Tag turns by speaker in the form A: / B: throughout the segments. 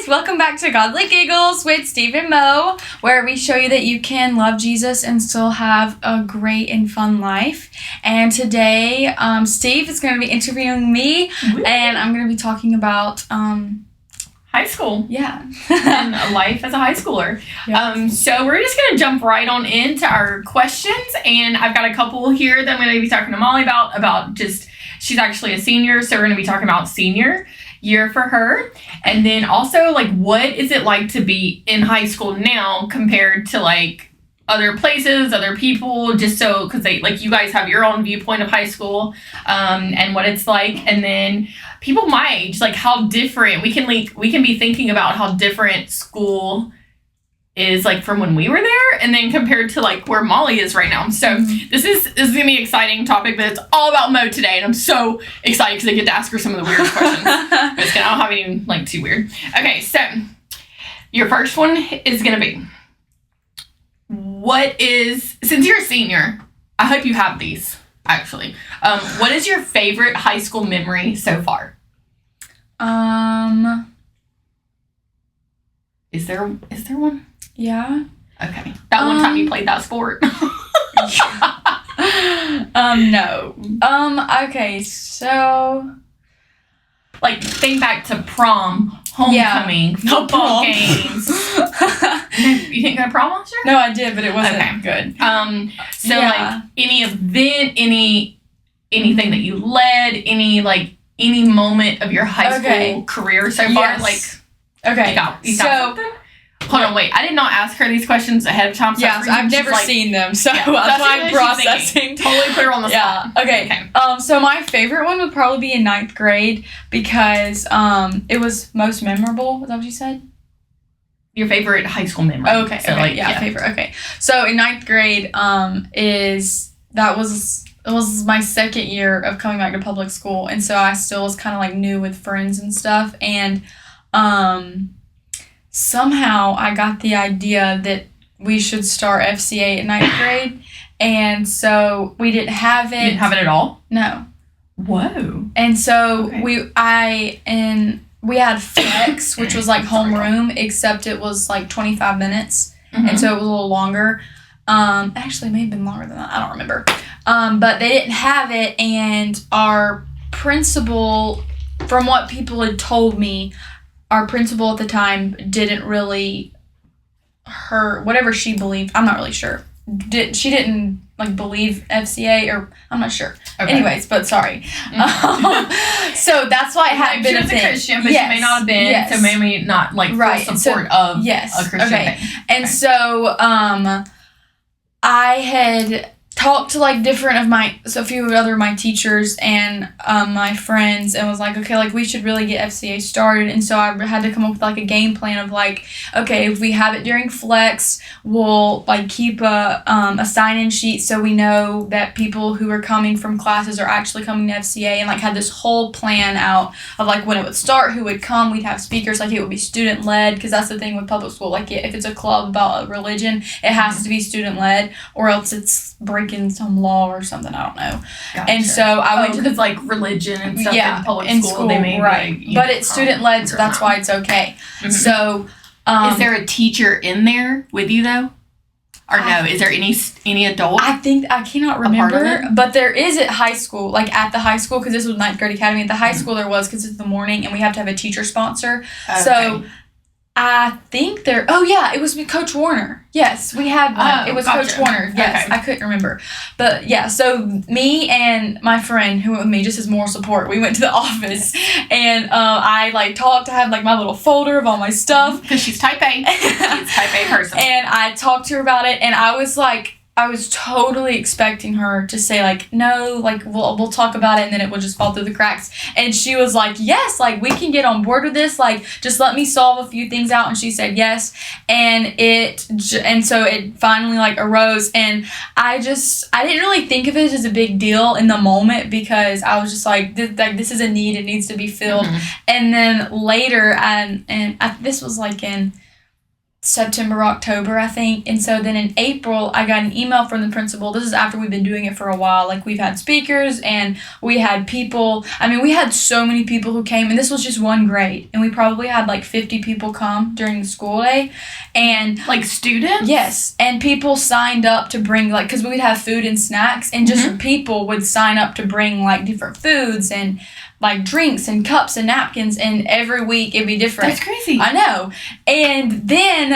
A: Welcome back to Godly Giggles with Steve and Mo, where we show you that you can love Jesus and still have a great and fun life. And today, Steve is going to be interviewing me, and I'm going to be talking about
B: high school.
A: Yeah.
B: And life as a high schooler. Yes. So we're just going to jump right on into our questions, and I've got a couple here that I'm going to be talking to Molly about just, she's actually a senior, so we're going to be talking about senior year for her, and then also like what is it like to be in high school now compared to like other places, other people, just so because they like you guys have your own viewpoint of high school and what it's like, and then people my age, like how different we can be thinking about how different school is like from when we were there and then compared to like where Molly is right now. So this is gonna be an exciting topic, but it's all about Mo today, and I'm so excited because I get to ask her some of the weird questions. I don't have any like too weird. Okay, so your first one is gonna be, since you're a senior, I hope you have these actually. What is your favorite high school memory so far? Is there one?
A: Yeah.
B: Okay. That one time you played that sport?
A: No. Okay, so
B: like think back to prom, homecoming, football games. No, you didn't go to prom last year?
A: No, I did, but it wasn't good.
B: So like any event, anything that you led, any moment of your high school career so far,
A: yes.
B: You got something? Hold on, wait. I did not ask her these questions ahead of time. So
A: I've never seen them, so that's why I'm processing.
B: Totally put her on the spot.
A: Okay. So my favorite one would probably be in 9th grade because it was most memorable. Is that what you said?
B: Your favorite high school memory.
A: Okay. So favorite. Okay. So in 9th grade, it was my second year of coming back to public school, and so I still was kind of like new with friends and stuff, and somehow I got the idea that we should start FCA in 9th grade, and so we didn't have it.
B: You didn't have it at all?
A: No.
B: Whoa.
A: And so we had flex, which was like homeroom, except it was like 25 minutes, and so it was a little longer. Actually, it may have been longer than that. I don't remember. But they didn't have it, and our principal, from what people had told me, our principal at the time didn't really, whatever she believed, I'm not really sure. She didn't like believe FCA, or I'm not sure. Okay. Anyways, but sorry. So that's why it hadn't been a thing. She was a Christian,
B: but she may not have been, so maybe not like full support of a Christian thing.
A: And so I had talked to like a few other of my teachers and my friends, and was like, okay, like we should really get FCA started. And so I had to come up with like a game plan of like, okay, if we have it during flex, we'll like keep a sign-in sheet so we know that people who are coming from classes are actually coming to FCA, and like had this whole plan out of like when it would start, who would come, we'd have speakers, like it would be student led, because that's the thing with public school, like if it's a club about a religion, it has to be student led, or else it's breaking some law or something, I don't know. Gotcha. And so I went to
B: the like religion and stuff in public school, they may
A: right, but it's student led, so that's why it's okay. So
B: is there a teacher in there with you though, or no? Is there any adult?
A: I cannot remember, but there is at high school, like at the high school, because this was 9th grade academy. At the high school there was, because it's the morning and we have to have a teacher sponsor. Okay. So I think it was with Coach Warner. Yes, we had one. It was gotcha. Coach Warner. Yes, okay. I couldn't remember. But yeah, so me and my friend who went with me, just as moral support, we went to the office, and I like talked. I had like my little folder of all my stuff.
B: Because she's type A. She's type A person.
A: And I talked to her about it, and I was totally expecting her to say like, no, like we'll talk about it and then it will just fall through the cracks. And she was like, yes, like we can get on board with this. Like just let me solve a few things out. And she said yes. And so it finally like arose. And I didn't really think of it as a big deal in the moment, because I was just like this is a need. It needs to be filled. And then later, this was like in September, October, I think. And so then in April, I got an email from the principal. This is after we've been doing it for a while. Like, we've had speakers and we had people. I mean, we had so many people who came, and this was just one grade. And we probably had like 50 people come during the school day. And
B: like students?
A: Yes. And people signed up to bring, like, because we'd have food and snacks, and just people would sign up to bring like different foods and like drinks and cups and napkins, and every week it'd be different.
B: That's crazy.
A: I know. And then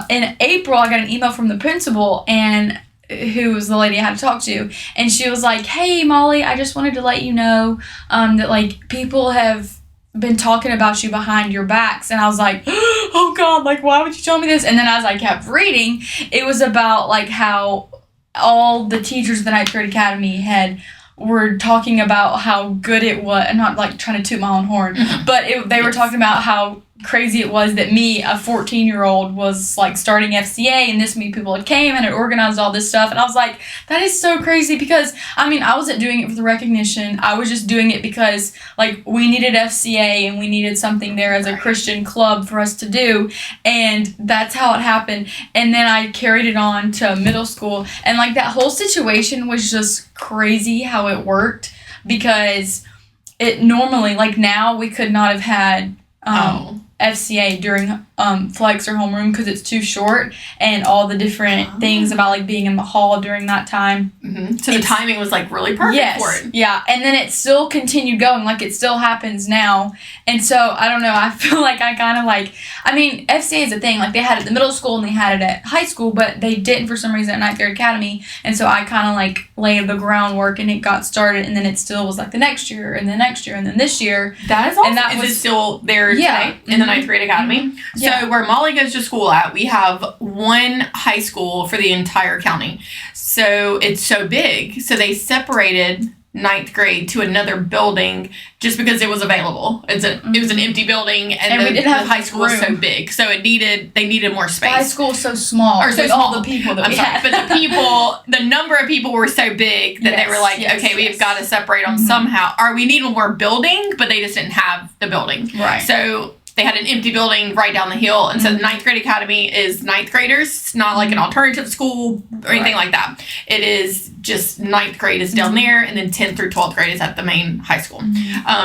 A: in April, I got an email from the principal, and who was the lady I had to talk to, and she was like, "Hey, Molly, I just wanted to let you know that like people have been talking about you behind your backs." And I was like, "Oh God, like why would you tell me this?" And then as I kept reading, it was about like how all the teachers of the Ninth Grade Academy were talking about how good it was. I'm not like trying to toot my own horn, but they were talking about how crazy it was that me, a 14-year-old, was like starting FCA, and this many people had came and had organized all this stuff. And I was like, that is so crazy, because I mean, I wasn't doing it for the recognition. I was just doing it because like we needed FCA and we needed something there as a Christian club for us to do, and that's how it happened. And then I carried it on to middle school, and like that whole situation was just crazy how it worked, because it normally, like now, we could not have had FCA during flex or homeroom because it's too short, and all the different things about like being in the hall during that time.
B: So the timing was like really perfect for it.
A: Yeah, and then it still continued going, like it still happens now. And so I don't know, I feel like I kind of like, I mean, FCA is a thing, like they had it at the middle school and they had it at high school, but they didn't for some reason at Ninth Grade Academy. And so I kind of like laid the groundwork and it got started, and then it still was like the next year and the next year and then this year.
B: That is awesome.
A: And that
B: is
A: was
B: it still there today in the Ninth Grade Academy? So where Molly goes to school at, we have one high school for the entire county. So it's so big. So they separated ninth grade to another building just because it was available. It was an empty building, and
A: we didn't have
B: the high school was so big. So they needed more space.
A: The high school was so small.
B: Or so
A: with
B: small.
A: all the people that we had.
B: But the number of people were so big that they were like, we've got to separate them somehow. Or we need more building, but they just didn't have the building.
A: Right.
B: So they had an empty building right down the hill. And so the Ninth Grade Academy is ninth graders. It's not like an alternative school or anything like that. It is just ninth grade is down there, and then 10th through 12th grade is at the main high school.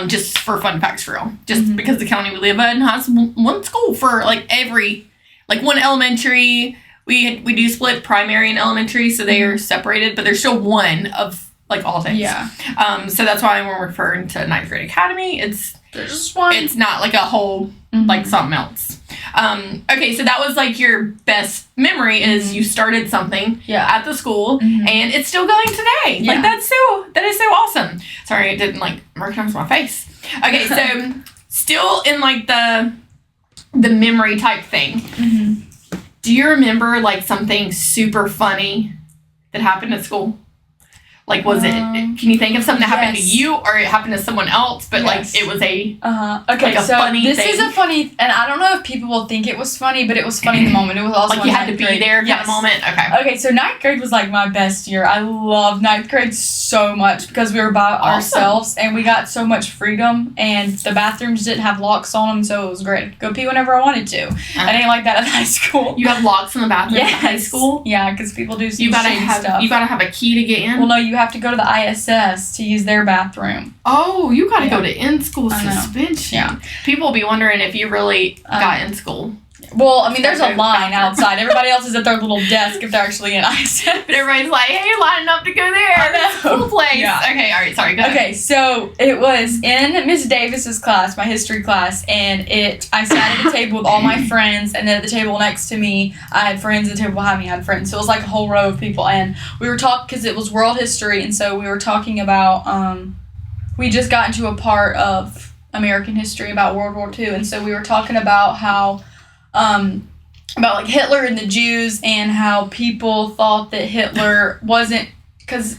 B: Just for fun facts for real. Just because the county we live in has one school for like one elementary. We do split primary and elementary, so they are separated, but there's still one of like all things.
A: Yeah.
B: So that's why when we're referring to Ninth Grade Academy, there's
A: just one.
B: It's not like a whole like something else. Okay, so that was like your best memory is you started something at the school and it's still going today.
A: Yeah.
B: Like that is so awesome. Sorry, it didn't like recognize my face. Okay, so still in like the memory type thing. Do you remember like something super funny that happened at school? Like, was can you think of something that happened to you or it happened to someone else, but like it was a
A: okay,
B: like a
A: so
B: funny
A: this
B: thing?
A: is a funny, and I don't know if people will think it was funny, but it was funny in the moment. It was also
B: like you had to be there kind of moment. Okay,
A: so ninth grade was like my best year. I loved ninth grade so much because we were by ourselves and we got so much freedom, and the bathrooms didn't have locks on them, so it was great. Go pee whenever I wanted to. I didn't like that at high school.
B: You have locks in the bathroom at high school?
A: Yeah, because people do some
B: you gotta
A: shady
B: have
A: stuff.
B: You gotta have a key to get in.
A: Well, no, you have to go to the ISS to use their bathroom.
B: Oh, you gotta go to in-school suspension.
A: Yeah.
B: People will be wondering if you really got in school.
A: Well, I mean, there's a line outside. Everybody else is at their little desk if they're actually in ISS.
B: But everybody's like, hey, you're lining up to go there.
A: I know.
B: Cool place.
A: Yeah.
B: Okay, all right, sorry, go ahead.
A: Okay, so it was in Miss Davis's class, my history class, and I sat at a table with all my friends, and then at the table next to me, I had friends, at the table behind me, I had friends. So it was like a whole row of people, and we were talking, because it was world history, and so we were talking about, we just got into a part of American history about World War II, and so we were talking about how, about like Hitler and the Jews, and how people thought that Hitler wasn't, because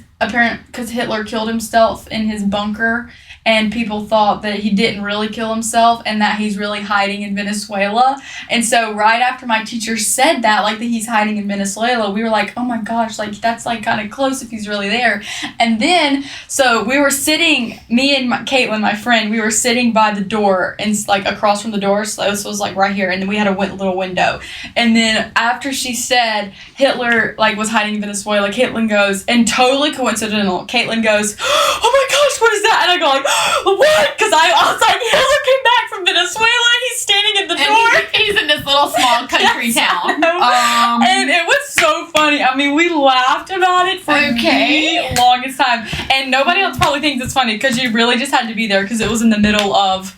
A: Hitler killed himself in his bunker, and people thought that he didn't really kill himself and that he's really hiding in Venezuela. And so right after my teacher said that, like that he's hiding in Venezuela, we were like, oh my gosh, like that's like kind of close if he's really there. And then, so we were sitting, me and Caitlin, my friend, we were sitting by the door and like across from the door, so this was like right here, and then we had a little window. And then after she said Hitler like was hiding in Venezuela, Caitlin goes, and totally coincidental, Caitlin goes, oh my gosh, what is that? And I go like, what? Because I was like, Hitler came back from Venezuela and he's standing at the door.
B: He's in this little small country town.
A: And it was so funny. I mean, we laughed about it for the longest time. And nobody else probably thinks it's funny because you really just had to be there because it was in the middle of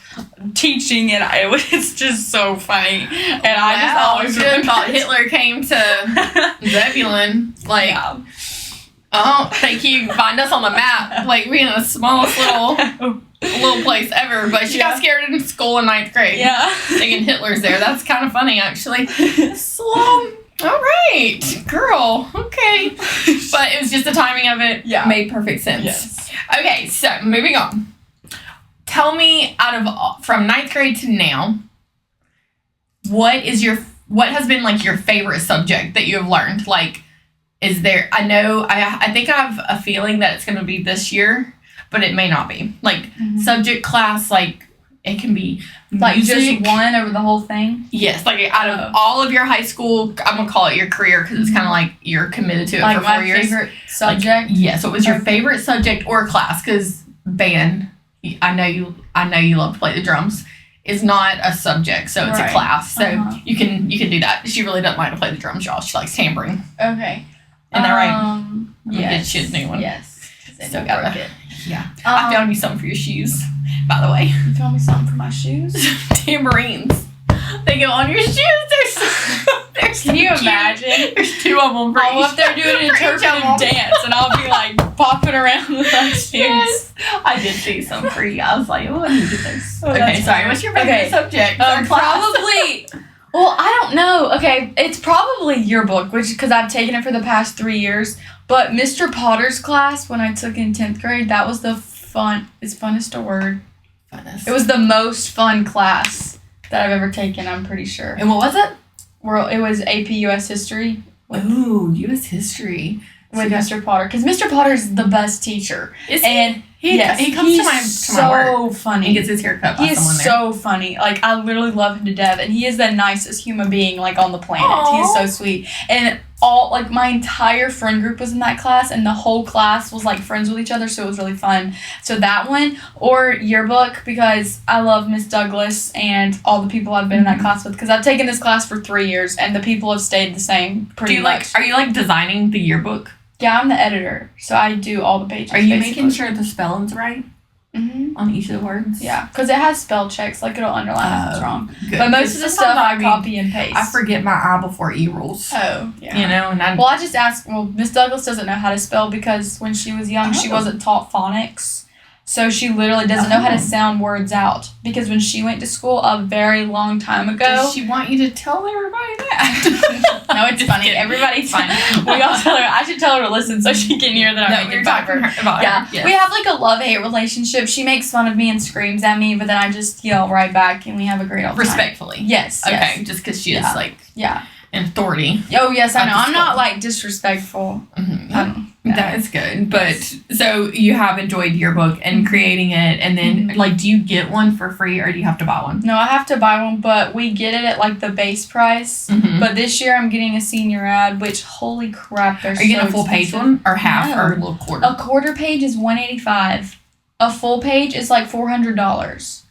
A: teaching, and it's just so funny. And I just always
B: thought Hitler came to Zebulon. Like, I don't think you can find us on the map, like being the smallest little place ever. But she got scared in school in 9th grade.
A: Yeah,
B: thinking Hitler's there. That's kind of funny, actually. So, all right, girl. Okay, but it was just the timing of it. Yeah, made perfect sense.
A: Yes.
B: Okay, so moving on. Tell me, from 9th grade to now, what has been like your favorite subject that you have learned? Like, is there? I think I have a feeling that it's going to be this year, but it may not be. Like subject class, like it can be
A: like
B: music.
A: Just one over the whole thing.
B: Yes, like out of all of your high school, I'm gonna call it your career because it's kind of like you're committed to it
A: like
B: for 4 years.
A: Favorite subject.
B: Like, yes. What was your favorite subject or class? Because band, I know you love to play the drums. Is not a subject, so it's a class. So you can do that. She really doesn't like to play the drums, y'all. She likes tambourine.
A: Okay.
B: Isn't that right?
A: Yes.
B: Get you a new one.
A: Yes.
B: Still got it. Yeah. I found you something for your shoes, by the way.
A: You found me something for my shoes?
B: Tambourines. They go on your shoes.
A: Can you imagine?
B: There's 2 of them for
A: I'll up there doing an interpretive dance, and I'll be like popping around with my shoes.
B: Yes. I did see some for you. I was like, oh, I need to get those. Okay, sorry. What's your favorite subject?
A: Probably. Well, I don't know. Okay, it's probably yearbook, because I've taken it for the past 3 years. But Mr. Potter's class, when I took in 10th grade, that was the funnest a word. Funnest. It was the most fun class that I've ever taken, I'm pretty sure.
B: And what was it?
A: It was AP US History.
B: Ooh, US History.
A: With Mr. Potter. Because Mr. Potter's the best teacher.
B: Is he?
A: And
B: he comes to my
A: so funny.
B: He gets his hair cut by someone there.
A: He is so funny. Like, I literally love him to death. And he is the nicest human being, like, on the planet.
B: Aww.
A: He is so sweet. And my entire friend group was in that class, and the whole class was, like, friends with each other, so it was really fun. So that one, or yearbook, because I love Miss Douglas and all the people I've been in that class with, because I've taken this class for 3 years, and the people have stayed the same pretty much.
B: Are you, like, designing the yearbook?
A: Yeah, I'm the editor, so I do all the pages.
B: Are you making sure the spelling's right?
A: Mm-hmm.
B: On each of the words?
A: Yeah, because it has spell checks, like it'll underline if it's wrong.
B: Good.
A: But most of the stuff I copy and paste.
B: I forget my I before E rules.
A: Oh, yeah.
B: You know, and
A: I just ask, Miss Douglas doesn't know how to spell because when she was young, she wasn't taught phonics. So she literally doesn't know how to sound words out. Because when she went to school a very long time ago...
B: Does she want you to tell everybody that?
A: No, it's funny. Everybody's fine. We all tell her. I should tell her to listen so she can hear that I'm making fun of her. Yeah. Yes. We have like a love-hate relationship. She makes fun of me and screams at me, but then I just yell right back and we have a great old time.
B: Respectfully.
A: Yes.
B: Okay, just because she is like...
A: Yeah.
B: An authority.
A: Oh, yes, I know. I'm not like disrespectful.
B: Mm-hmm. That is good. But so you have enjoyed yearbook and creating it, and then like, do you get one for free or do you have to buy one?
A: No, I have to buy one, but we get it at like the base price. Mm-hmm. But this year I'm getting a senior ad, which holy crap,
B: Are you getting a full page one or half or a little quarter?
A: A quarter page is $185. A full page is like $400.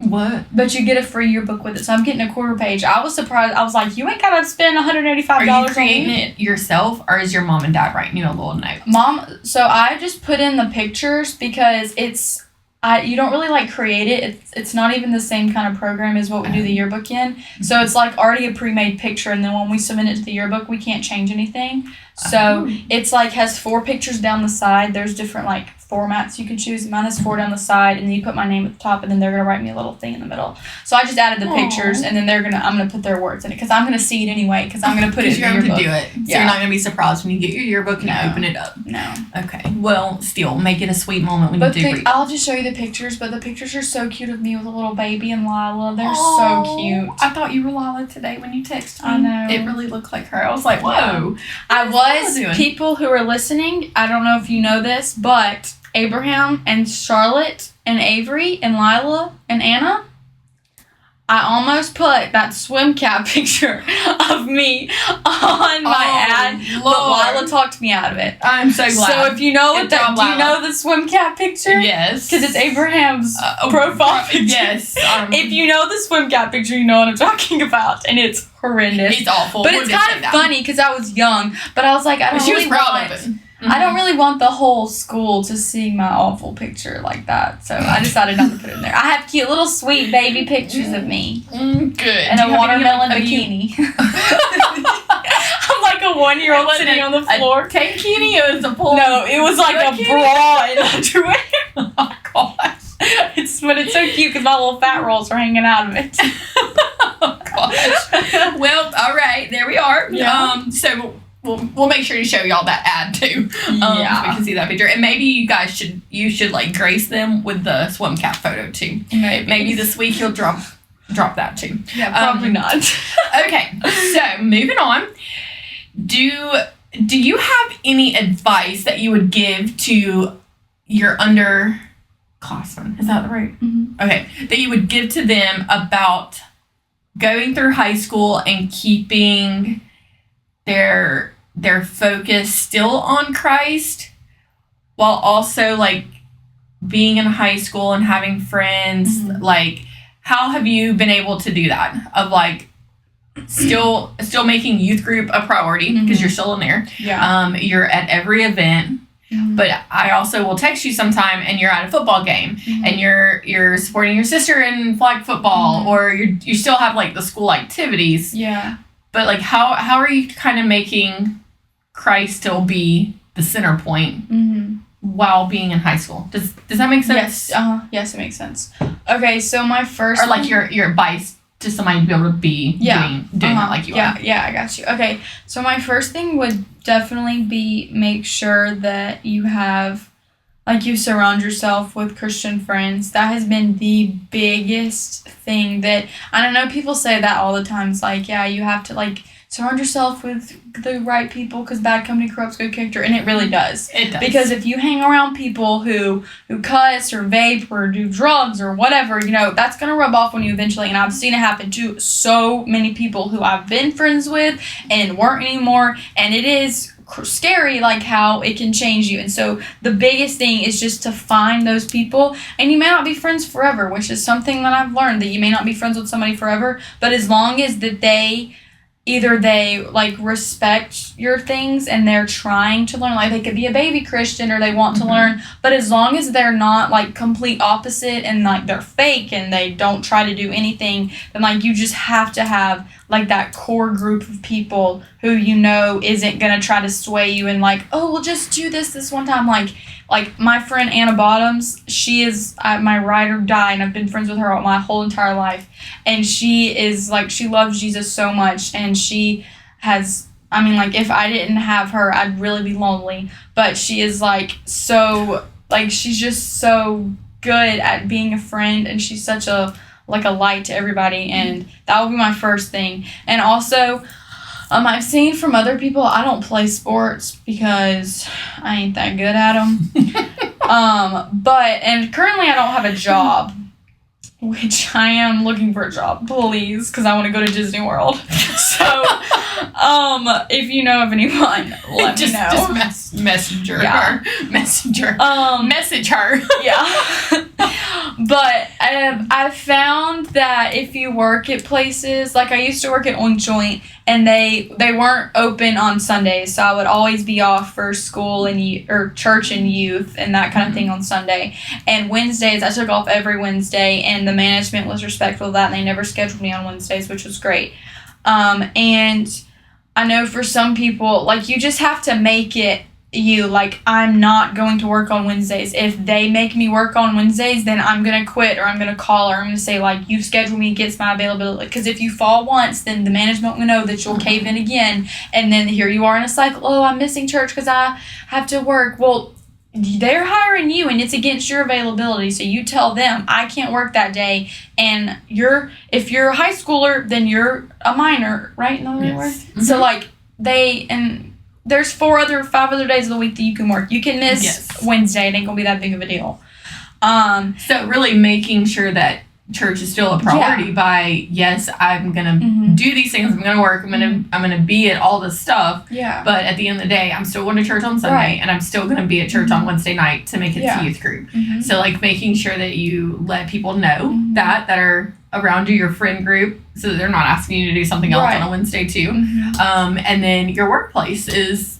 B: What?
A: But you get a free yearbook with it. So I'm getting a quarter page. I was surprised. I was like, you ain't got to spend $185
B: Are you creating it yourself or is your mom and dad writing you a little note?
A: So I just put in the pictures because you don't really like create it. It's not even the same kind of program as what we do the yearbook in. So it's like already a pre-made picture, and then when we submit it to the yearbook, we can't change anything. So it's like has 4 pictures down the side. There's different like formats you can choose. Mine has 4 down the side, and then you put my name at the top, and then they're gonna write me a little thing in the middle. So I just added the pictures, and then I'm gonna put their words in it because I'm gonna see it anyway because I'm gonna put it in
B: your
A: yearbook.
B: to do it. So you're not gonna be surprised when you get your yearbook and you open it up.
A: No.
B: Okay. Well, still make it a sweet moment when you do read.
A: I'll just show you the pictures, but the pictures are so cute of me with a little baby and Lila. They're so cute.
B: I thought you were Lila today when you texted me.
A: I know.
B: It really looked like her. I was like, whoa.
A: People who are listening, I don't know if you know this, but Abraham and Charlotte and Avery and Lila and Anna, I almost put that swim cap picture of me on my ad, but Lila talked me out of it.
B: I'm so glad.
A: So if you know do you know the swim cap picture?
B: Yes.
A: Because it's Abraham's profile picture.
B: Yes.
A: If you know the swim cap picture, you know what I'm talking about, and it's horrendous.
B: It's awful.
A: But it's kind of funny because I was young, but I was like, I don't really want the whole school to see my awful picture like that. So I decided not to put it in there. I have cute little sweet baby pictures of me.
B: Good.
A: And a watermelon bikini. I'm like a 1-year-old sitting on the floor.
B: Tankini or is a pull?
A: No, it was like a bra and underwear.
B: Oh gosh.
A: But it's so cute because my little fat rolls are hanging out of it.
B: Oh gosh. Well, all right, there we are.
A: Yeah.
B: So we'll make sure to show y'all that ad too. So we can see that picture, and maybe you should like grace them with the swim cap photo too. Maybe this week you'll drop that too.
A: Yeah, probably not.
B: Okay, so moving on. Do you have any advice that you would give to your underclassmen? Is that right?
A: Mm-hmm.
B: Okay, that you would give to them about going through high school and keeping their focus still on Christ while also like being in high school and having friends.
A: Mm-hmm.
B: Like, how have you been able to do that of like still making youth group a priority because you're still in there.
A: Yeah.
B: You're at every event.
A: Mm-hmm.
B: But I also will text you sometime and you're at a football game and you're supporting your sister in flag football or you still have like the school activities.
A: Yeah.
B: But like how are you kind of making Christ still be the center point while being in high school? Does that make sense?
A: Yes. Yes, it makes sense. Okay, so my first
B: or like your advice to somebody to be able to be doing that like you are.
A: Yeah, I got you. Okay, so my first thing would definitely be make sure that you have, like, you surround yourself with Christian friends. That has been the biggest thing that, I don't know, people say that all the time. It's like, yeah, you have to, like, surround yourself with the right people because bad company corrupts good character, and it really does.
B: It does.
A: Because if you hang around people who cuss or vape or do drugs or whatever, you know, that's going to rub off on you eventually. And I've seen it happen to so many people who I've been friends with and weren't anymore. And it is scary, like, how it can change you. And so the biggest thing is just to find those people. And you may not be friends forever, which is something that I've learned, that you may not be friends with somebody forever. But as long as that they like respect your things and they're trying to learn, like they could be a baby Christian or they want to learn, but as long as they're not like complete opposite and like they're fake and they don't try to do anything, then like you just have to have like that core group of people who you know isn't gonna try to sway you and like, oh, we'll just do this one time. Like my friend Anna Bottoms, she is my ride or die, and I've been friends with her my whole entire life. And she is like, she loves Jesus so much, and she has, I mean, like, if I didn't have her, I'd really be lonely. But she is like so, like, she's just so good at being a friend, and she's such a light to everybody, and that would be my first thing. And also, I've seen from other people, I don't play sports because I ain't that good at them. And currently I don't have a job, which I am looking for a job, please, because I want to go to Disney World. So, if you know of anyone, let me know.
B: Just messenger
A: her.
B: Messenger. Message her.
A: Yeah. But I've found that if you work at places, like I used to work at On Joint, and they weren't open on Sundays, so I would always be off for school or church and youth and that kind of thing on Sunday. And Wednesdays, I took off every Wednesday, and the management was respectful of that, and they never scheduled me on Wednesdays, which was great. And I know for some people, like, you just have to make it you, like, I'm not going to work on Wednesdays. If they make me work on Wednesdays, then I'm going to quit, or I'm going to call, or I'm going to say, like, you schedule me against my availability. Because if you fall once, then the management will know that you'll cave in again. And then here you are in a cycle. Oh, I'm missing church because I have to work. Well, they're hiring you, and it's against your availability. So you tell them, I can't work that day. And if you're a high schooler, then you're a minor, right? In other words? Mm-hmm. So, like, there's 5 other days of the week that you can work. You can miss Wednesday. It ain't going to be that big of a deal.
B: So really making sure that church is still a priority by, yes, I'm going to do these things. I'm going to work. I'm going to be at all this stuff. Yeah. But at the end of the day, I'm still going to church on Sunday, and I'm still going to be at church on Wednesday night to make it to youth group. Mm-hmm. So, like, making sure that you let people know that are around you, your friend group, so that they're not asking you to do something else on a Wednesday too. Mm-hmm. And then your workplace is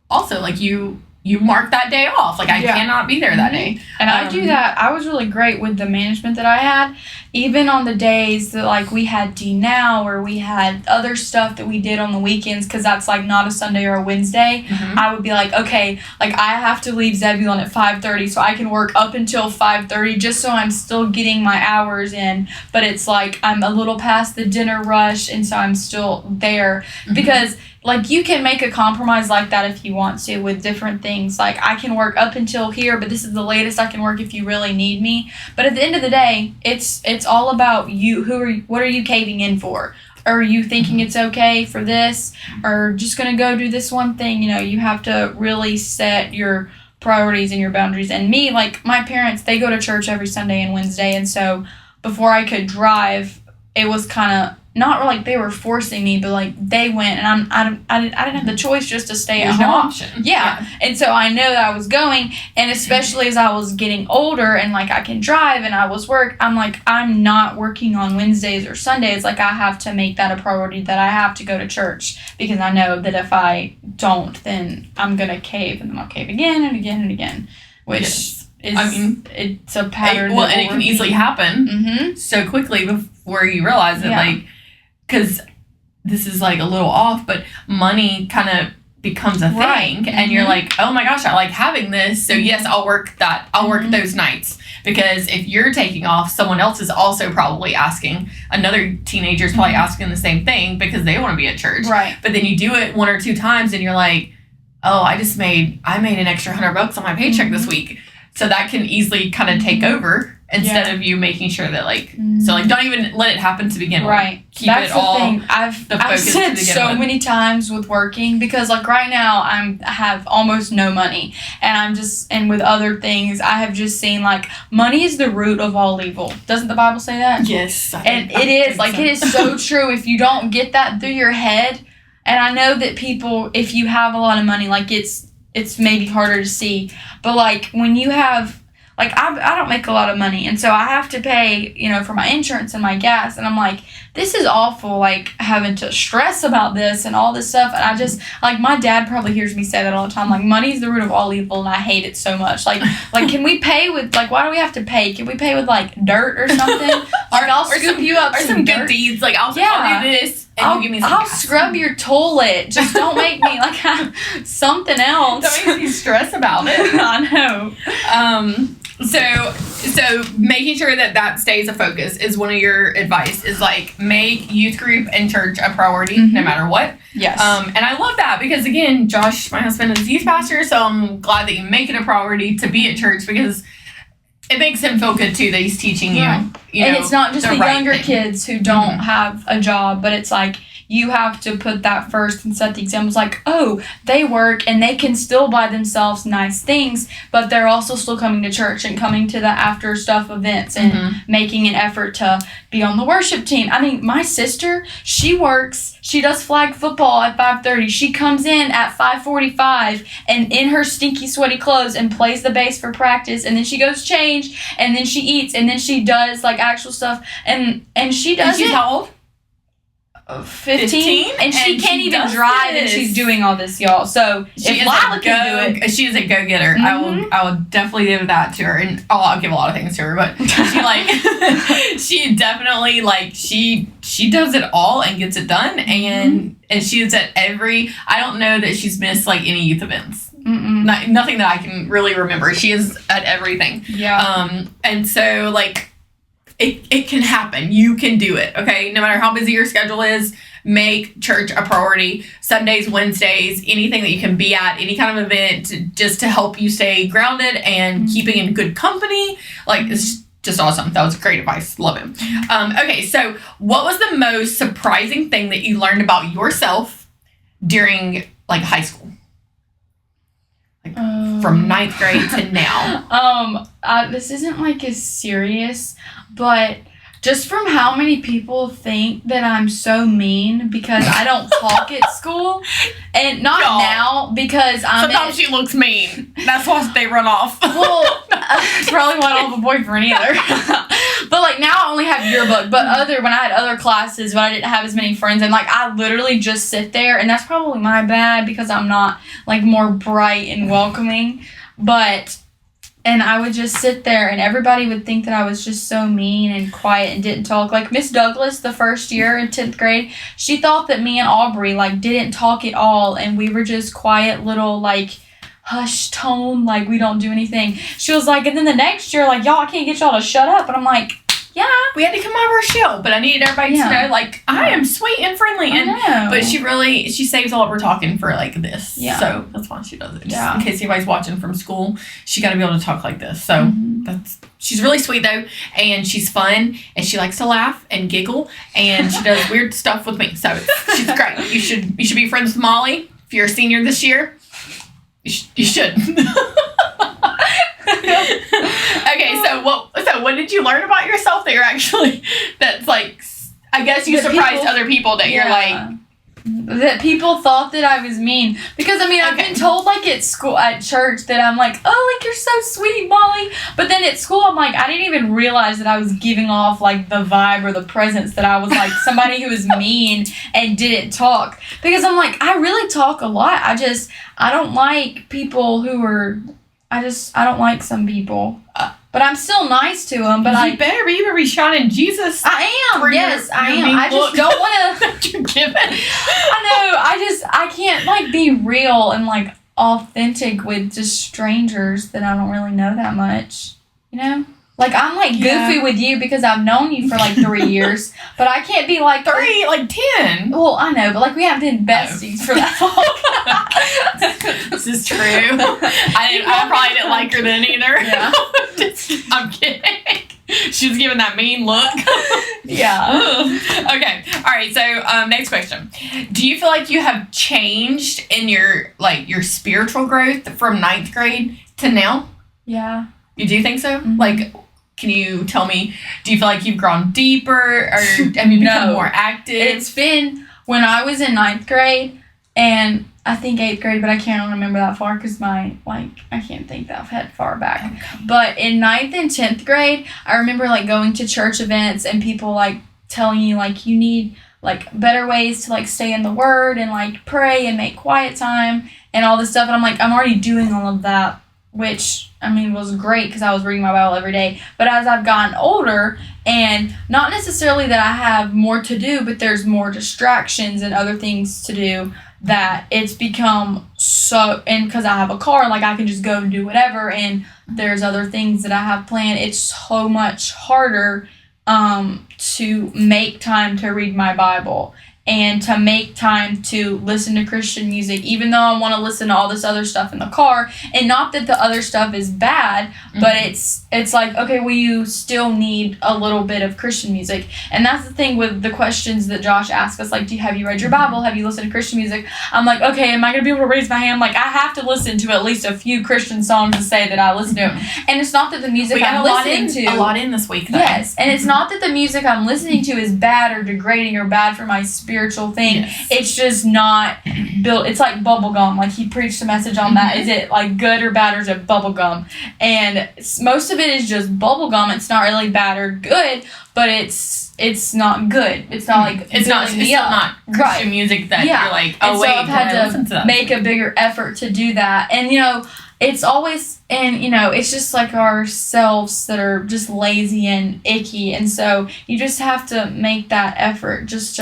B: also, like, you mark that day off. Like, I cannot be there that day.
A: And I do that. I was really great with the management that I had. Even on the days that, like, we had D Now, or we had other stuff that we did on the weekends, because that's, like, not a Sunday or a Wednesday, I would be like, okay, like, I have to leave Zebulon at 5:30 so I can work up until 5:30 just so I'm still getting my hours in. But it's like I'm a little past the dinner rush, and so I'm still there. Because, like, you can make a compromise like that if you want to with different things. Like, I can work up until here, but this is the latest I can work if you really need me. But at the end of the day, it's all about you. What are you caving in for? Are you thinking it's okay for this, or just going to go do this one thing? You know, you have to really set your priorities and your boundaries. And me, like, my parents, they go to church every Sunday and Wednesday. And so before I could drive, it was kind of not like they were forcing me, but, like, they went, and I didn't have the choice just to stay at home.
B: There's no option.
A: Yeah. And so I know that I was going, and especially as I was getting older and, like, I can drive and I was work, I'm like, I'm not working on Wednesdays or Sundays. Like, I have to make that a priority, that I have to go to church, because I know that if I don't, then I'm going to cave, and then I'll cave again and again and again, which it's a pattern.
B: And it can easily happen so quickly before you realize it, like, because this is, like, a little off, but money kind of becomes a thing, and you're like, oh my gosh, I like having this, so yes, I'll work that. I'll work those nights, because if you're taking off, someone else is also probably asking. Another teenager's probably asking the same thing because they want to be at church. Right. But then you do it 1 or 2 times, and you're like, oh, I made an extra $100 on my paycheck this week. So that can easily kind of take over instead of you making sure that, like, so, like, don't even let it happen to begin with. Right.
A: Keep That's it all. Thing. I've said so many times with working, because, like, right now I have almost no money, and with other things, I have just seen, like, money is the root of all evil. Doesn't the Bible say that?
B: Yes.
A: It is so true. If you don't get that through your head, and I know that people, if you have a lot of money, like, it's maybe harder to see, but, like, when you have, like, I don't make a lot of money, and so I have to pay, you know, for my insurance and my gas, and I'm like, this is awful, like, having to stress about this and all this stuff, and I just, like, my dad probably hears me say that all the time, like, money's the root of all evil, and I hate it so much, like, can we pay with, like, why do we have to pay? Can we pay with, like, dirt or something? I'll scoop you up
B: some good deeds, like, I'll do this, and you give me some
A: I'll scrub your toilet, just don't make me, like, have something else.
B: Don't make me stress about it.
A: I know.
B: So making sure that stays a focus is one of your advice, is, like, make youth group and church a priority no matter what.
A: Yes.
B: And I love that, because, again, Josh, my husband, is a youth pastor, so I'm glad that you make it a priority to be at church, because it makes him feel good too that he's teaching you. And
A: it's not just the younger kids who don't have a job, but it's like, you have to put that first and set the examples, like, oh, they work and they can still buy themselves nice things, but they're also still coming to church and coming to the after stuff events and making an effort to be on the worship team. I mean, my sister, she works, she does flag football at 5:30. She comes in at 5:45 and in her stinky, sweaty clothes and plays the bass for practice, and then she goes change, and then she eats, and then she does, like, actual stuff, and she does
B: it. She's how old?
A: 15, and she can't even drive, and she's doing all this, y'all. So if Lila can do it,
B: she is a go-getter. I will definitely give that to her, and I'll give a lot of things to her, but she, like, she definitely, like, she does it all and gets it done, and she is at every, I don't know that she's missed, like, any youth events. Nothing that I can really remember. She is at everything.
A: Yeah.
B: And so, like, it can happen. You can do it, okay? No matter how busy your schedule is, make church a priority. Sundays, Wednesdays, anything that you can be at, any kind of event, just to help you stay grounded and keeping in good company. Like, it's just awesome. That was great advice. Love him. Okay, so what was the most surprising thing that you learned about yourself during, like, high school? Like, from 9th grade to now.
A: This isn't, like, as serious, but just from how many people think that I'm so mean because I don't talk at school. And not now because
B: sometimes she looks mean. That's why they run off.
A: Well, probably why I don't have a boyfriend either. But, like, now I only have yearbook. But when I had other classes, when I didn't have as many friends, and, like, I literally just sit there. And that's probably my bad because I'm not, like, more bright and welcoming. And I would just sit there, and everybody would think that I was just so mean and quiet and didn't talk. Like, Miss Douglas, the first year in 10th grade, she thought that me and Aubrey, like, didn't talk at all, and we were just quiet little, like, hush tone, like, we don't do anything. She was like, and then the next year, like, y'all, I can't get y'all to shut up. And I'm like, yeah.
B: We had to come out of our shell, but I needed everybody to know, like, I am sweet and friendly. But she saves all of her talking for, like, this. Yeah. So that's why she does it. Just in case anybody's watching from school, she got to be able to talk like this. So she's really sweet, though, and she's fun, and she likes to laugh and giggle, and she does weird stuff with me. So she's great. You should be friends with Molly if you're a senior this year. You should. Okay, so what did you learn about yourself that you're actually, that's like, I guess you surprised other people that you're like,
A: that people thought that I was mean. Because, I mean, I've been told, like, at school, at church, that I'm like, oh, like, you're so sweet, Molly. But then at school, I'm like, I didn't even realize that I was giving off, like, the vibe or the presence that I was, like, somebody who was mean and didn't talk. Because I'm like, I really talk a lot. I don't like people who are, I don't like some people. But I'm still nice to them. But
B: you better be shining Jesus.
A: I am. Yes, I am. I just don't want to.
B: You're giving.
A: I know. I can't, like, be real and, like, authentic with just strangers that I don't really know that much. You know? Like, I'm, like, goofy with you because I've known you for, like, 3 years. But I can't be, like...
B: 3? Like, 10?
A: Well, I know, but, like, we haven't been besties for that long.
B: This is true. I probably didn't like her then either.
A: Yeah.
B: I'm kidding. She was giving that mean look.
A: Yeah.
B: Okay. All right, so next question. Do you feel like you have changed in your spiritual growth from 9th grade to now?
A: Yeah.
B: You do think so? Mm-hmm. Like, can you tell me, do you feel like you've grown deeper, or have you become more active?
A: It's been when I was in 9th grade and I think 8th grade, but I can't remember that far because I can't think that far back. Okay. But in 9th and 10th grade, I remember, like, going to church events and people, like, telling you, like, you need, like, better ways to, like, stay in the Word and, like, pray and make quiet time and all this stuff. And I'm like, I'm already doing all of that, which, I mean, was great because I was reading my Bible every day. But as I've gotten older, and not necessarily that I have more to do, but there's more distractions and other things to do, that it's become so, and because I have a car, like, I can just go and do whatever, and there's other things that I have planned, it's so much harder to make time to read my Bible and to make time to listen to Christian music, even though I want to listen to all this other stuff in the car. And not that the other stuff is bad, but it's like, okay, well, you still need a little bit of Christian music. And that's the thing with the questions that Josh asked us, like, have you read your Bible? Have you listened to Christian music? I'm like, okay, am I going to be able to raise my hand? Like, I have to listen to at least a few Christian songs to say that I listen to them. And it's not that the music I'm listening to...
B: a lot in this week, though.
A: Yes, and it's not that the music I'm listening to is bad or degrading or bad for my spiritual thing. Yes. It's just not built. It's like bubblegum. Like, he preached a message on that. Is it, like, good or bad, or is it bubblegum? And most of it is just bubblegum. It's not really bad or good, but it's not good. It's not like
B: it's not Christian music that you're like, oh, wait,
A: so I've had to make a bigger effort to do that. And, you know, it's always, and, you know, it's just like ourselves that are just lazy and icky. And so you just have to make that effort just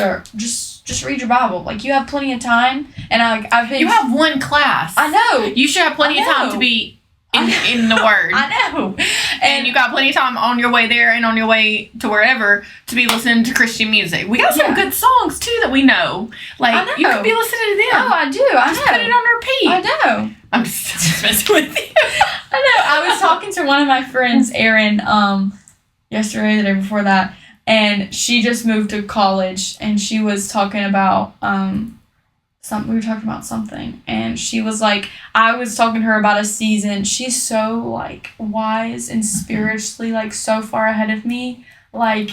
A: just read your Bible. Like, you have plenty of time. And I've been...
B: You have one class.
A: I know.
B: You should have plenty of time to be in the Word.
A: I know.
B: And you got plenty of time on your way there and on your way to wherever to be listening to Christian music. We got some good songs, too, that we know. Like, you could be listening to them.
A: Oh, I do. I
B: just put it on repeat.
A: I know.
B: I'm just messing with you.
A: I know. I was talking to one of my friends, Erin, yesterday, the day before that, and she just moved to college, and she was talking about we were talking about something, and she was like, I was talking to her about a season. She's so, like, wise and spiritually, like, so far ahead of me. Like,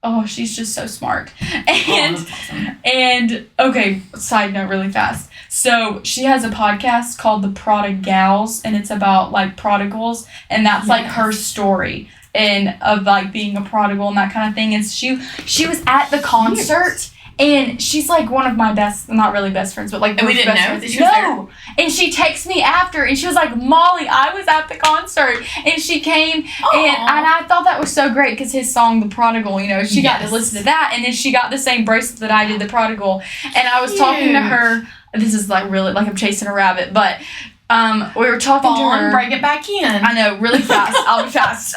A: oh, she's just so smart. And,
B: awesome.
A: And, okay, side note really fast. So, she has a podcast called The Prodigals, and it's about, like, prodigals, and that's, like, her story, and of, like, being a prodigal and that kind of thing. And she was at the concert, and she's, like, one of my not really best friends, but, like,
B: and we didn't know
A: friends.
B: that she was there?
A: And she texted me after, and she was like, Molly, I was at the concert, and she came, and I thought that was so great, because his song, The Prodigal, you know, she got to listen to that, and then she got the same bracelet that I did, The Prodigal, and I was talking to her, this is, like, really, like, I'm chasing a rabbit, but... we were talking to her.
B: Bring it back in.
A: I know, really fast. I'll be fast.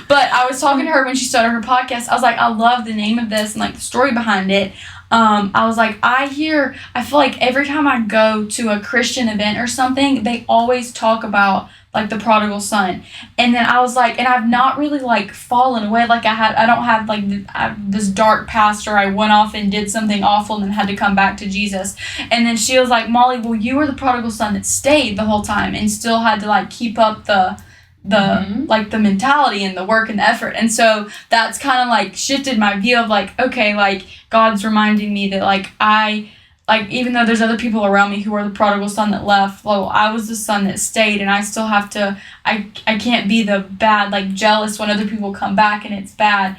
A: But I was talking to her when she started her podcast. I was like, I love the name of this and, like, the story behind it. I was like, I feel like every time I go to a Christian event or something, they always talk about, like, the prodigal son. And then I was like, and I've not really, like, fallen away. Like, I don't have, like, this dark past, or I went off and did something awful and then had to come back to Jesus. And then she was like, Molly, well, you were the prodigal son that stayed the whole time and still had to, like, keep up the like, the mentality and the work and the effort. And so that's kind of, like, shifted my view of, like, okay, like, God's reminding me that, like, even though there's other people around me who are the prodigal son that left, well, I was the son that stayed, and I still have to, I can't be the bad, like, jealous when other people come back and it's bad,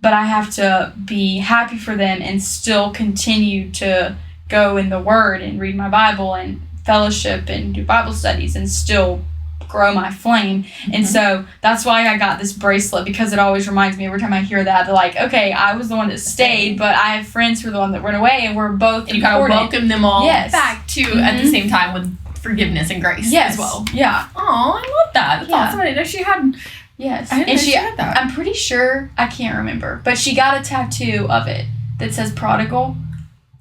A: but I have to be happy for them and still continue to go in the Word and read my Bible and fellowship and do Bible studies and still grow my flame. And so that's why I got this bracelet, because it always reminds me every time I hear that, they're like, okay, I was the one that stayed, but I have friends who are the one that went away, and we're both
B: and you gotta welcome them all back to at the same time with forgiveness and grace as well.
A: Yeah.
B: Oh, I love that. That's awesome. I didn't know she had.
A: Yes.
B: I didn't know she had that.
A: I'm pretty sure, I can't remember, but she got a tattoo of it that says prodigal.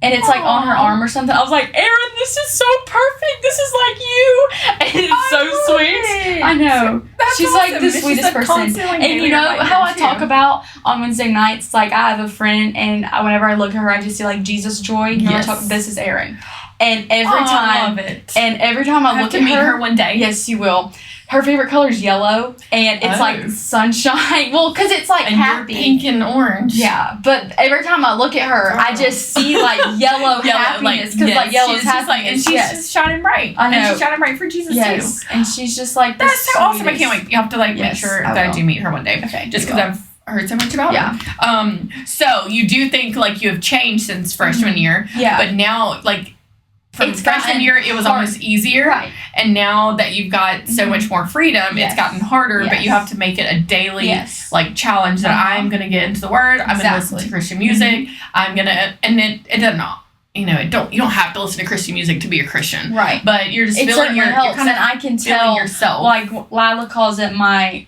A: And it's, like, on her arm or something. I was like, Erin, this is so perfect. This is like you. And it's so sweet. I know. She's awesome. Like the sweetest person. And you know how I talk about on Wednesday nights, like, I have a friend, and whenever I look at her, I just see, like, Jesus joy. This is Erin. And every time,
B: I love it.
A: And every time I look at
B: meet her one day.
A: Yes, you will. Her favorite color is yellow, and it's like sunshine. Well, because it's like
B: and
A: happy.
B: You're pink and orange.
A: Yeah, but every time I look at her, I just see like yellow happiness, because like yellow's happiness.
B: And she's just shining bright.
A: I know.
B: And she's shining bright for Jesus too.
A: And she's just like
B: that's so awesome. I can't wait. You have to like make sure that I do meet her one day.
A: Okay.
B: Just because I've heard so much about her. So you do think like you have changed since freshman year.
A: Yeah.
B: But now like. From freshman year, it was almost easier.
A: Right.
B: And now that you've got so much more freedom, it's gotten harder, but you have to make it a daily like challenge that I'm going to get into the Word. I'm going to listen to Christian music. I'm going to, and it does not, you don't have to listen to Christian music to be a Christian.
A: Right.
B: But you're just
A: feeling
B: you're
A: kind of, and I can tell,
B: yourself.
A: Like Lila calls it my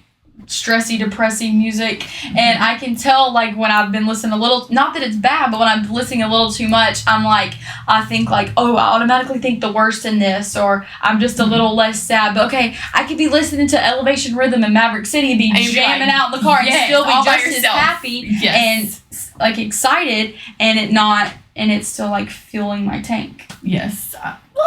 A: stressy, depressing music, and I can tell like when I've been listening a little, not that it's bad, but when I'm listening a little too much, I'm like, I think like, oh, I automatically think the worst in this, or I'm just a little less sad, but okay, I could be listening to Elevation Rhythm in Maverick City and be jamming out in the car and still be just as happy and like excited, and it's still like fueling my tank.
B: Yes.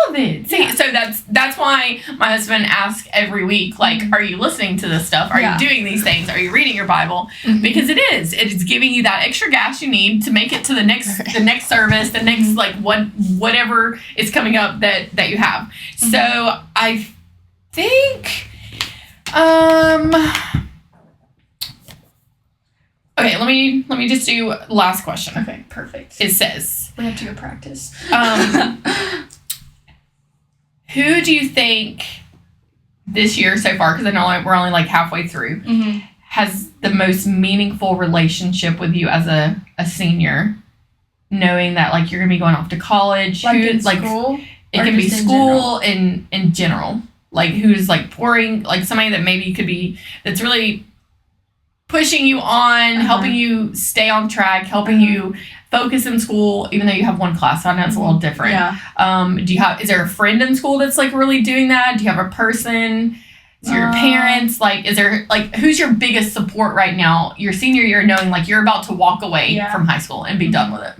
B: Love it. See, so that's why my husband asks every week, like, are you listening to this stuff? Are you doing these things? Are you reading your Bible? Because it is giving you that extra gas you need to make it to the next service, the next like whatever is coming up that you have. So I think okay, let me just do last question.
A: Okay, perfect.
B: It says
A: we have to go practice.
B: Who do you think this year so far, because I know we're only like halfway through, has the most meaningful relationship with you as a senior knowing that like you're gonna be going off to college?
A: Like
B: Who
A: in
B: like
A: school?
B: it
A: Or
B: can be
A: just in
B: school in general. Like who's like pouring, like somebody that maybe could be that's really pushing you on, helping you stay on track, helping you focus in school, even though you have one class. So I know it's a little different.
A: Yeah.
B: Is there a friend in school that's like really doing that? Do you have a person? Is it your parents? Like, is there like who's your biggest support right now? Your senior year, knowing like you're about to walk away from high school and be done with it.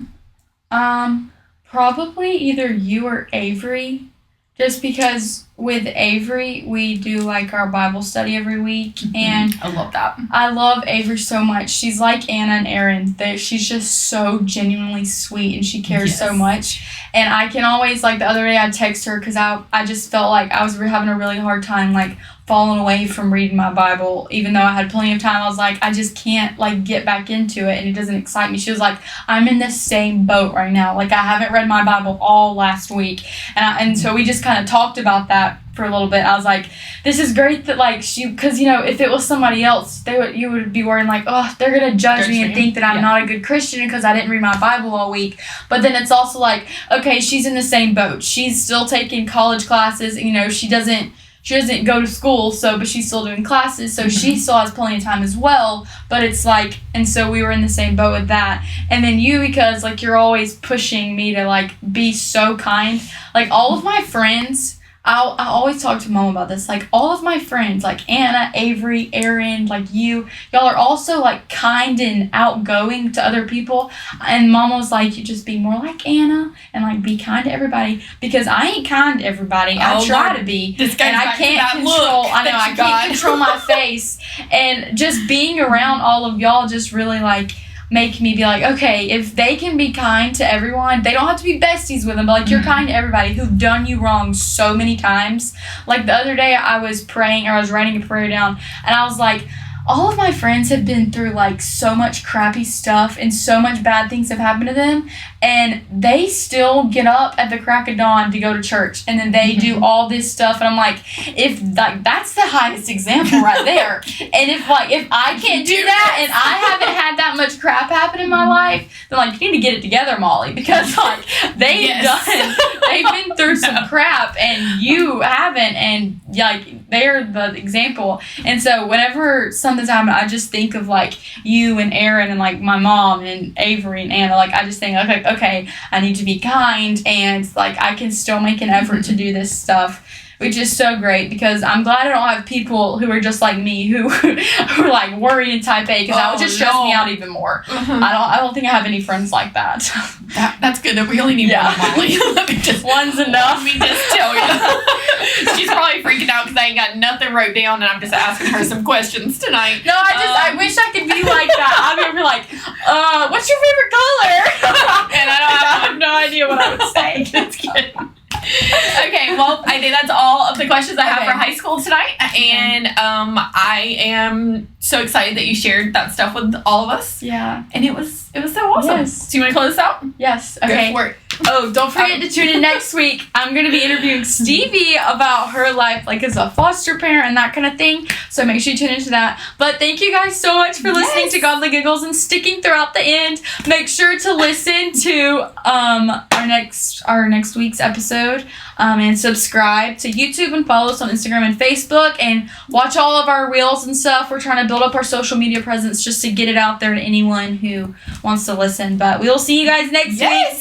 A: Probably either you or Avery. Just because with Avery, we do like our Bible study every week, and
B: I love that.
A: I love Avery so much. She's like Anna and Aaron. She's just so genuinely sweet, and she cares so much. And I can always, like the other day, I text her because I just felt like I was having a really hard time, like falling away from reading my Bible, even though I had plenty of time. I was like, I just can't like get back into it, and it doesn't excite me. She was like, I'm in the same boat right now. Like I haven't read my Bible all last week, and so we just kind of talked about that for a little bit. I was like, this is great that like because if it was somebody else, you would be worrying like, oh, they're gonna judge me and think that I'm not a good Christian because I didn't read my Bible all week. But then it's also like, okay, she's in the same boat. She's still taking college classes. She doesn't go to school, but she's still doing classes, so she still has plenty of time as well. But it's like, and so we were in the same boat with that. And then you, because like you're always pushing me to like be so kind. Like all of my friends, I always talk to Mom about this. Like all of my friends, like Anna, Avery, Aaron, like y'all are also like kind and outgoing to other people. And Mom was like, you just be more like Anna and like be kind to everybody, because I ain't kind to everybody. I try to be, and I can't control. I can't control my face, and just being around all of y'all just really like make me be like, okay, if they can be kind to everyone, they don't have to be besties with them, but like you're kind to everybody who've done you wrong so many times. Like the other day I was praying, or I was writing a prayer down, and I was like, all of my friends have been through like so much crappy stuff, and so much bad things have happened to them, and they still get up at the crack of dawn to go to church, and then they do all this stuff, and I'm like, if like that's the highest example right there. And if I can't do that, and I haven't had that much crap happen in my life, then like you need to get it together, Molly, because like they've been through some crap and you haven't, and like they're the example. And so whenever something's happened, I just think of like you and Aaron and like my mom and Avery and Anna. Like I just think, okay, I need to be kind, and like I can still make an effort to do this stuff, which is so great, because I'm glad I don't have people who are just like me who are like worry and type A, because that would just stress me out even more. I don't think I have any friends like that.
B: That's good. That we only need one, Molly.
A: One's enough.
B: Let me just tell you. She's probably freaking out because I ain't got nothing wrote down, and I'm just asking her some questions tonight.
A: No, I wish I could be like that. I'd be like, what's your favorite color? And I have no idea what I would say.
B: Just kidding. Okay, well, I think that's all of the questions I have for high school tonight, and I am so excited that you shared that stuff with all of us.
A: Yeah,
B: and it was so awesome.
A: Yes.
B: So you want to close this out?
A: Yes. Okay.
B: Go for it.
A: Oh, don't forget to tune in next week. I'm going to be interviewing Stevie about her life, like as a foster parent and that kind of thing. So make sure you tune into that. But thank you guys so much for listening to Godly Giggles and sticking throughout the end. Make sure to listen to our next week's episode, and subscribe to YouTube and follow us on Instagram and Facebook, and watch all of our reels and stuff. We're trying to build up our social media presence just to get it out there to anyone who wants to listen. But we'll see you guys next week.